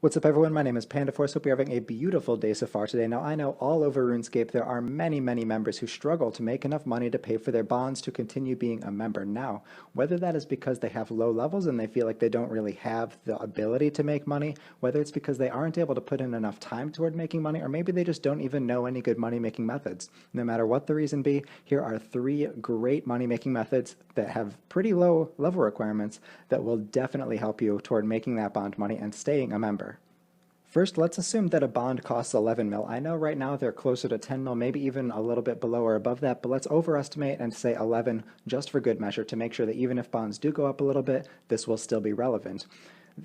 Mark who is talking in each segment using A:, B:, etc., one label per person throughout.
A: What's up everyone, my name is PandaForce. Hope you're having a beautiful day so far today. Now I know all over RuneScape there are many members who struggle to make enough money to pay for their bonds to continue being a member. Now, whether that is because they have low levels and they feel like they don't really have the ability to make money, whether it's because they aren't able to put in enough time toward making money, or maybe they just don't even know any good money making methods. No matter what the reason be, here are 3 great money making methods that have pretty low level requirements that will definitely help you toward making that bond money and staying a member. First, let's assume that a bond costs 11 mil. I know right now they're closer to 10 mil, maybe even a little bit below or above that, but let's overestimate and say 11 just for good measure to make sure that even if bonds do go up a little bit, this will still be relevant.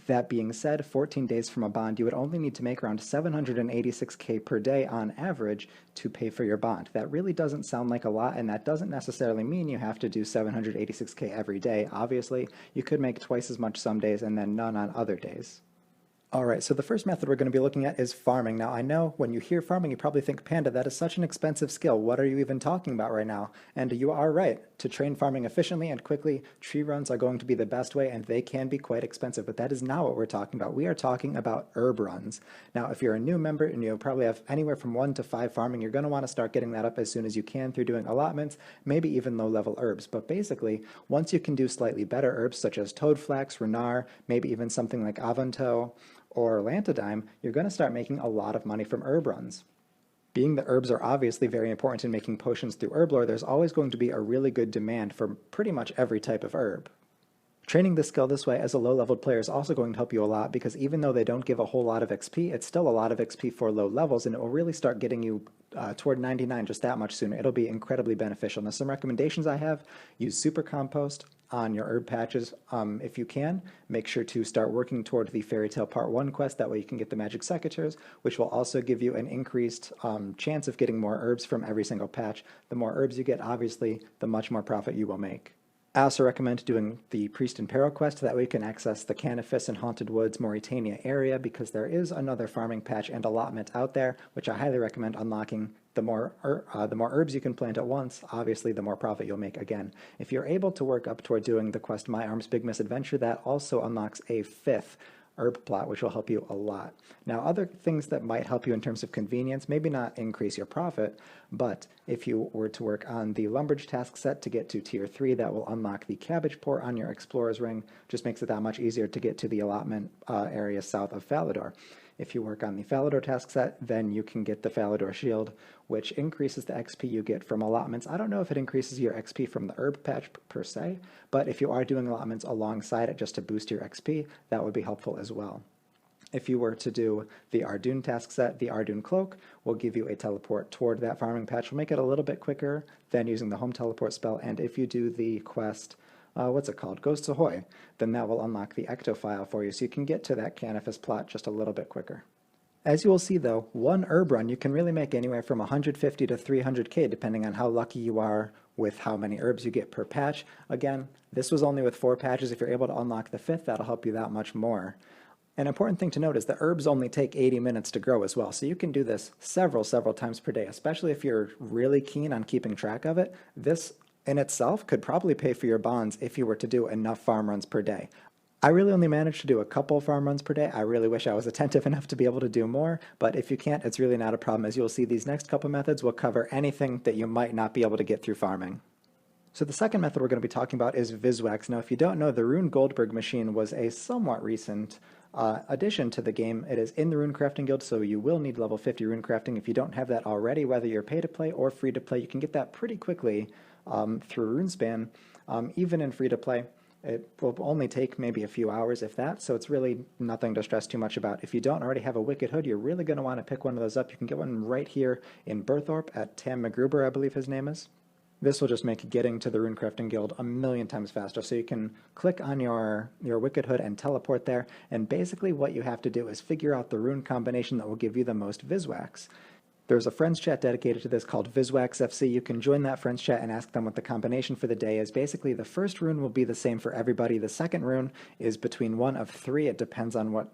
A: That being said, 14 days from a bond, you would only need to make around 786K per day on average to pay for your bond. That really doesn't sound like a lot, and that doesn't necessarily mean you have to do 786K every day. Obviously, you could make twice as much some days and then none on other days. Alright, so the first method we're going to be looking at is farming. Now I know when you hear farming you probably think, Panda, that is such an expensive skill. What are you even talking about right now? And you are right. To train farming efficiently and quickly, tree runs are going to be the best way and they can be quite expensive, but that is not what we're talking about. We are talking about herb runs. Now if you're a new member and you probably have anywhere from 1 to 5 farming, you're going to want to start getting that up as soon as you can through doing allotments, maybe even low level herbs. But basically, once you can do slightly better herbs such as toadflax, ranarr, maybe even something like avonto, or lantodime, you're going to start making a lot of money from herb runs. Being that herbs are obviously very important in making potions through herblore, there's always going to be a really good demand for pretty much every type of herb. Training this skill this way as a low-leveled player is also going to help you a lot because even though they don't give a whole lot of XP, it's still a lot of XP for low levels, and it will really start getting you toward 99 just that much sooner. It'll be incredibly beneficial. Now some recommendations I have: use super compost on your herb patches if you can. Make sure to start working toward the Fairy Tale Part 1 quest, that way you can get the magic secateurs, which will also give you an increased chance of getting more herbs from every single patch. The more herbs you get, obviously, the much more profit you will make. I also recommend doing the Priest and Peril quest, that way you can access the Canifis and Haunted Woods Mauritania area, because there is another farming patch and allotment out there, which I highly recommend unlocking. The more herbs you can plant at once, obviously the more profit you'll make again. If you're able to work up toward doing the quest My Arms Big Misadventure, that also unlocks a 5th herb plot, which will help you a lot. Now, other things that might help you in terms of convenience, maybe not increase your profit, but if you were to work on the Lumberage task set to get to tier 3, that will unlock the Cabbage Port on your Explorer's Ring. Just makes it that much easier to get to the allotment area south of Falador. If you work on the Falador task set, then you can get the Falador Shield, which increases the XP you get from allotments. I don't know if it increases your XP from the herb patch per se, but if you are doing allotments alongside it just to boost your XP, that would be helpful as well. If you were to do the Ardoon task set, the Ardoon Cloak will give you a teleport toward that farming patch. Will make it a little bit quicker than using the home teleport spell, and if you do the quest, what's it called? Ghosts Ahoy, then that will unlock the Ectophile for you, so you can get to that Canifis plot just a little bit quicker. As you will see though, one herb run you can really make anywhere from 150 to 300k depending on how lucky you are with how many herbs you get per patch. Again, this was only with 4 patches. If you're able to unlock the 5th, that'll help you that much more. An important thing to note is the herbs only take 80 minutes to grow as well, so you can do this several times per day, especially if you're really keen on keeping track of it. This in itself could probably pay for your bonds if you were to do enough farm runs per day. I really only managed to do a couple farm runs per day. I really wish I was attentive enough to be able to do more, but if you can't, it's really not a problem. As you'll see, these next couple methods will cover anything that you might not be able to get through farming. So the second method we're going to be talking about is Viswax. Now if you don't know, the Rune Goldberg machine was a somewhat recent addition to the game. It is in the Runecrafting Guild, so you will need level 50 Runecrafting. If you don't have that already, whether you're pay to play or free to play, you can get that pretty quickly through RuneSpan, even in free to play. It will only take maybe a few hours, if that, so it's really nothing to stress too much about. If you don't already have a Wicked Hood, you're really going to want to pick one of those up. You can get one right here in Berthorpe at Tam McGruber, I believe his name is. This will just make getting to the Runecrafting Guild a million times faster. So you can click on your Wicked Hood and teleport there, and basically what you have to do is figure out the rune combination that will give you the most Viswax. There's a friends chat dedicated to this called Viswax FC. You can join that friends chat and ask them what the combination for the day is. Basically, the first rune will be the same for everybody. The second rune is between one of 3. It depends on what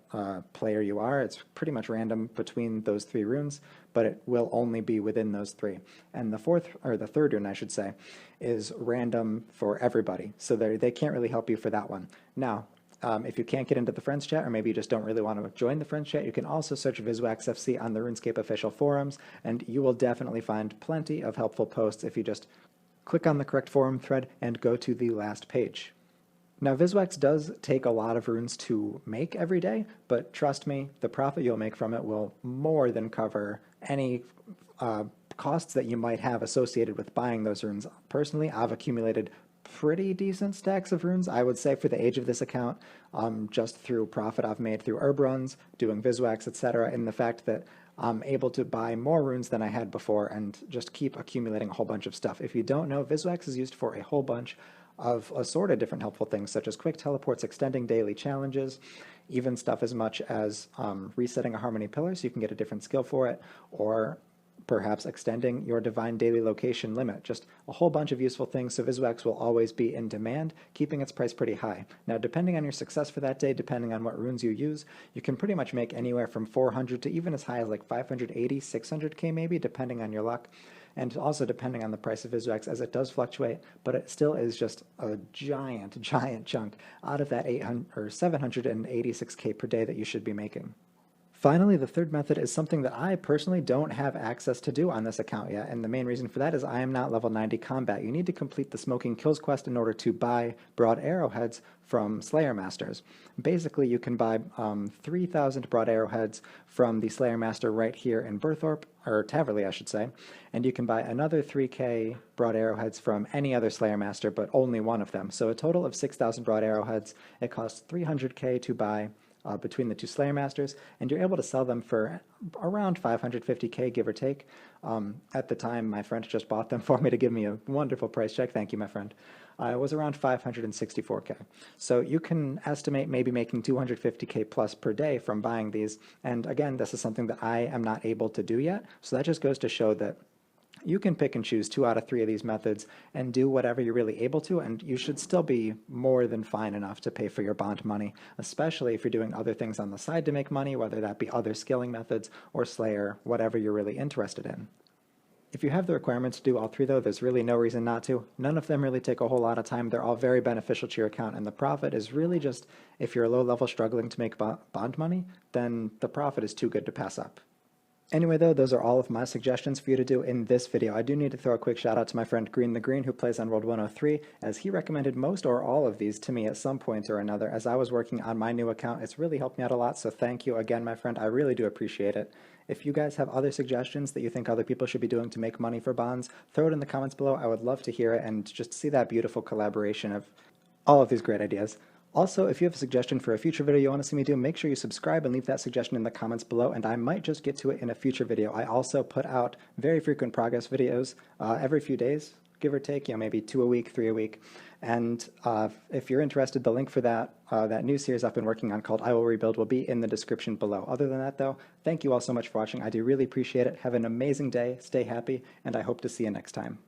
A: player you are. It's pretty much random between those 3 runes, but it will only be within those 3. And the third rune, I should say, is random for everybody. So they can't really help you for that one. Now, If you can't get into the friends chat, or maybe you just don't really want to join the friends chat, you can also search VisWaxFC on the RuneScape official forums, and you will definitely find plenty of helpful posts if you just click on the correct forum thread and go to the last page. Now, Viswax does take a lot of runes to make every day, but trust me, the profit you'll make from it will more than cover any costs that you might have associated with buying those runes. Personally, I've accumulated pretty decent stacks of runes, I would say, for the age of this account, just through profit I've made through herb runs, doing Viswax, etc., and the fact that I'm able to buy more runes than I had before and just keep accumulating a whole bunch of stuff. If you don't know, Viswax is used for a whole bunch of assorted different helpful things, such as quick teleports, extending daily challenges, even stuff as much as resetting a harmony pillar so you can get a different skill for it, or perhaps extending your divine daily location limit. Just a whole bunch of useful things, so Viswax will always be in demand, keeping its price pretty high. Now, depending on your success for that day, depending on what runes you use, you can pretty much make anywhere from 400 to even as high as like 580, 600k maybe, depending on your luck, and also depending on the price of Viswax, as it does fluctuate, but it still is just a giant chunk out of that 800 or 786k per day that you should be making. Finally, the third method is something that I personally don't have access to do on this account yet, and the main reason for that is I am not level 90 combat. You need to complete the Smoking Kills quest in order to buy broad arrowheads from Slayer Masters. Basically, you can buy 3,000 broad arrowheads from the Slayer Master right here in Burthorpe, or Taverley, I should say, and you can buy another 3k broad arrowheads from any other Slayer Master, but only one of them. So a total of 6,000 broad arrowheads. It costs 300k to buy between the two Slayer Masters, and you're able to sell them for around 550k, give or take. At the time, my friend just bought them for me to give me a wonderful price check. Thank you, my friend. It was around 564k. So you can estimate maybe making 250k plus per day from buying these. And again, this is something that I am not able to do yet. So that just goes to show that you can pick and choose 2 out of 3 of these methods and do whatever you're really able to, and you should still be more than fine enough to pay for your bond money, especially if you're doing other things on the side to make money, whether that be other skilling methods or Slayer, whatever you're really interested in. If you have the requirements to do all 3, though, there's really no reason not to. None of them really take a whole lot of time. They're all very beneficial to your account, and the profit is really just, if you're low level struggling to make bond money, then the profit is too good to pass up. Anyway, though, those are all of my suggestions for you to do in this video. I do need to throw a quick shout out to my friend Green the Green, who plays on World 103, as he recommended most or all of these to me at some point or another. As I was working on my new account, it's really helped me out a lot, so thank you again, my friend. I really do appreciate it. If you guys have other suggestions that you think other people should be doing to make money for bonds, throw it in the comments below. I would love to hear it and just see that beautiful collaboration of all of these great ideas. Also, if you have a suggestion for a future video you want to see me do, make sure you subscribe and leave that suggestion in the comments below, and I might just get to it in a future video. I also put out very frequent progress videos every few days, give or take, maybe 2 a week, 3 a week. And if you're interested, the link for that new series I've been working on called I Will Rebuild will be in the description below. Other than that, though, thank you all so much for watching. I do really appreciate it. Have an amazing day, stay happy, and I hope to see you next time.